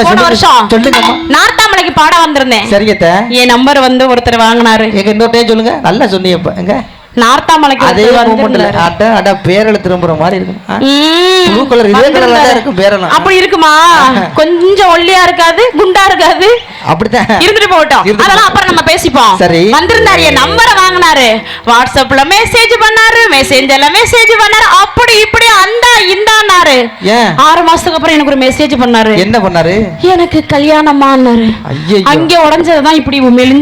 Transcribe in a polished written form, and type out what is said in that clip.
போன வருஷம் சொல்லுங்கம்மா. நார்த்தாமலைக்கு பாட வந்திருந்தேன். சரிங்க. என் நம்பர் வந்து ஒருத்தர் வாங்கினாரு. எங்க இன்னொரு டைம் சொல்லுங்க. நல்லா சொன்னீங்க. எங்க நார்த்தாமலைக்கு அதே பேரல திரும்புற மாதிரி இருக்கும். அப்படி இருக்குமா? கொஞ்சம் ஒல்லியா இருக்காது, குண்டா இருக்காது, அப்படித்தான் இருந்துட்டு போட்டோம். அதெல்லாம் அப்புறம் நம்ம பேசிப்போம். சரி, வந்திருந்தாரு, என் நம்பரை வாங்கினாரு, வாட்ஸ்அப்ல மெசேஜ் பண்ணாரு, மெசேஜ்ல மெசேஜ் பண்ணாரு, அப்படி இப்படி அந்த இந்தான்னாரு. 6 மாசத்துக்கு அப்புறம் எனக்கு ஒரு மெசேஜ் பண்ணாரு. என்ன பண்ணாரு? எனக்கு கல்யாணமான்னாரு. அங்கே உடஞ்சதுதான் இப்படி மெலிஞ்சு